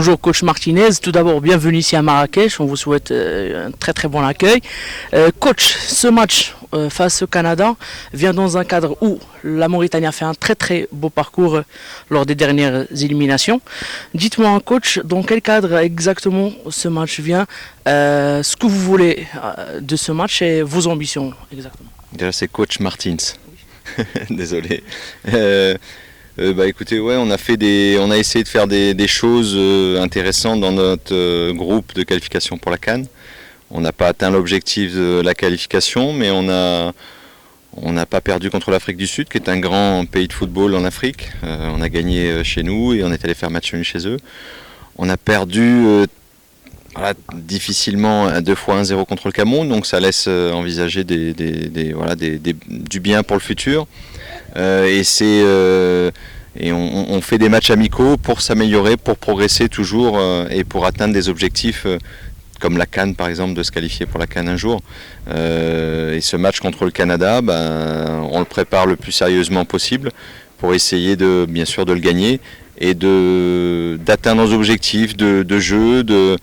Bonjour coach Martinez, tout d'abord bienvenue ici à Marrakech, on vous souhaite un très très bon accueil. Coach, ce match face au Canada vient dans un cadre où la Mauritanie a fait un très très beau parcours lors des dernières éliminations. Dites-moi coach, dans quel cadre exactement ce match vient, ce que vous voulez de ce match et vos ambitions exactement. Déjà c'est coach Martins, désolé. Écoutez, ouais, on a essayé de faire des choses intéressantes dans notre groupe de qualification pour la CAN. On n'a pas atteint l'objectif de la qualification, mais on n'a pas perdu contre l'Afrique du Sud, qui est un grand pays de football en Afrique. On a gagné chez nous et on est allé faire match nul chez eux. On a perdu difficilement 2 fois 1-0 contre le Cameroun, donc ça laisse envisager du bien pour le futur. Et on fait des matchs amicaux pour s'améliorer, pour progresser toujours et pour atteindre des objectifs comme la CAN par exemple, de se qualifier pour la CAN un jour. Et ce match contre le Canada, on le prépare le plus sérieusement possible pour essayer bien sûr de le gagner et d'atteindre nos objectifs de jeu, de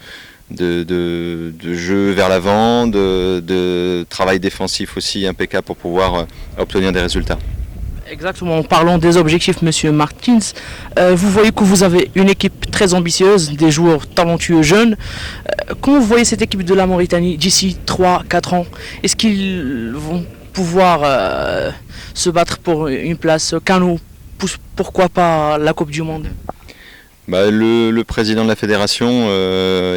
jeu vers l'avant, de travail défensif aussi impeccable pour pouvoir obtenir des résultats. Exactement, en parlant des objectifs, Monsieur Martins, vous voyez que vous avez une équipe très ambitieuse, des joueurs talentueux jeunes. Comment vous voyez cette équipe de la Mauritanie d'ici 3-4 ans? Est-ce qu'ils vont pouvoir se battre pour une place CAN ou pourquoi pas la Coupe du Monde? Le président de la fédération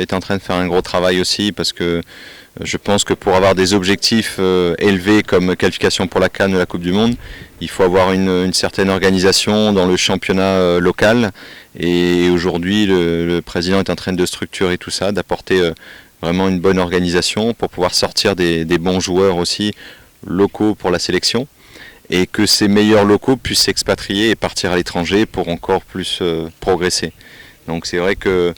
est en train de faire un gros travail aussi parce que je pense que pour avoir des objectifs élevés comme qualification pour la CAN ou la Coupe du Monde, il faut avoir une certaine organisation dans le championnat local. Et aujourd'hui, le président est en train de structurer tout ça, d'apporter vraiment une bonne organisation pour pouvoir sortir des bons joueurs aussi locaux pour la sélection. Et que ces meilleurs locaux puissent s'expatrier et partir à l'étranger pour encore plus progresser. Donc c'est vrai que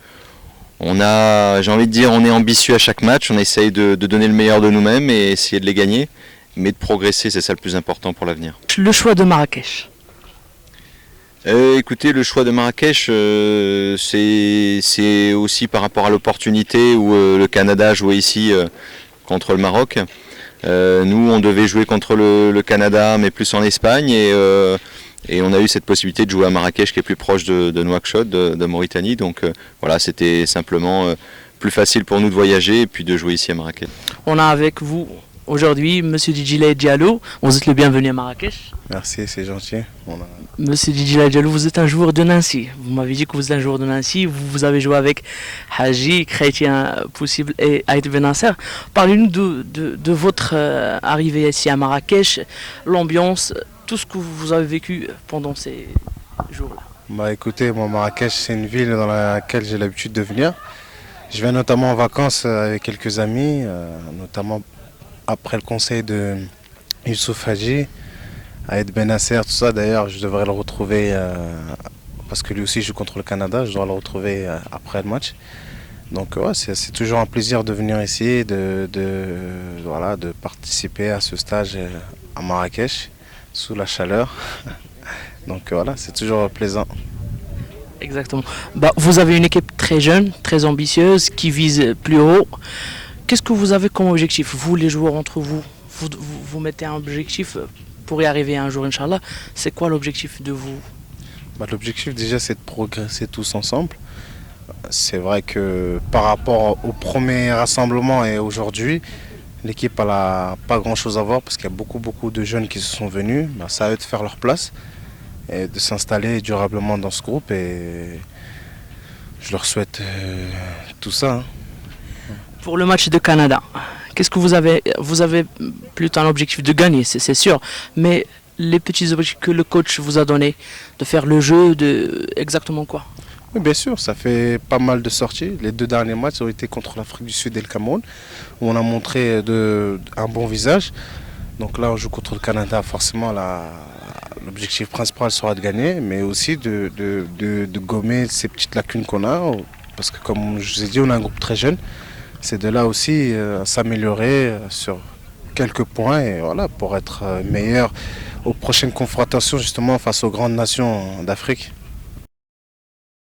on est ambitieux à chaque match, on essaye de donner le meilleur de nous-mêmes et essayer de les gagner, mais de progresser, c'est ça le plus important pour l'avenir. Le choix de Marrakech. Écoutez, le choix de Marrakech, c'est aussi par rapport à l'opportunité où le Canada jouait ici contre le Maroc. Nous, on devait jouer contre le Canada, mais plus en Espagne, et on a eu cette possibilité de jouer à Marrakech, qui est plus proche de Nouakchott, de Mauritanie. Donc voilà, c'était simplement plus facile pour nous de voyager et puis de jouer ici à Marrakech. On a avec vous aujourd'hui Monsieur Djidjila Diallo. Vous êtes le bienvenu à Marrakech. Merci, c'est gentil. Monsieur Djidjila Diallo, vous êtes un joueur de Nancy. Vous m'avez dit que vous êtes un joueur de Nancy. Vous avez joué avec Haji, Chrétien Possible et Aït Benasser. Parlez-nous de votre arrivée ici à Marrakech, l'ambiance, tout ce que vous avez vécu pendant ces jours-là. Écoutez, moi, Marrakech, c'est une ville dans laquelle j'ai l'habitude de venir. Je viens notamment en vacances avec quelques amis, notamment après le conseil de Youssouf Hadji, Aït Benasser, tout ça. D'ailleurs, je devrais le retrouver, parce que lui aussi joue contre le Canada, je dois le retrouver après le match. Donc ouais, c'est toujours un plaisir de venir ici, de participer à ce stage à Marrakech, sous la chaleur. Donc voilà, c'est toujours plaisant. Exactement. Vous avez une équipe très jeune, très ambitieuse, qui vise plus haut. Qu'est-ce que vous avez comme objectif? Vous, les joueurs entre vous, vous mettez un objectif pour y arriver un jour, Inch'Allah. C'est quoi l'objectif de vous? L'objectif déjà, c'est de progresser tous ensemble. C'est vrai que par rapport au premier rassemblement et aujourd'hui, l'équipe n'a pas grand-chose à voir parce qu'il y a beaucoup de jeunes qui se sont venus. Ça à eux de faire leur place et de s'installer durablement dans ce groupe. Et je leur souhaite tout ça. Pour le match de Canada, qu'est-ce que vous avez plutôt un objectif de gagner, c'est sûr, mais les petits objectifs que le coach vous a donné, de faire le jeu, exactement quoi? Oui, bien sûr, ça fait pas mal de sorties. Les 2 derniers matchs ont été contre l'Afrique du Sud et le Cameroun, où on a montré un bon visage. Donc là, on joue contre le Canada, forcément, l'objectif principal sera de gagner, mais aussi de gommer ces petites lacunes qu'on a, parce que comme je vous ai dit, on a un groupe très jeune. C'est de là aussi s'améliorer sur quelques points et voilà, pour être meilleur aux prochaines confrontations justement face aux grandes nations d'Afrique.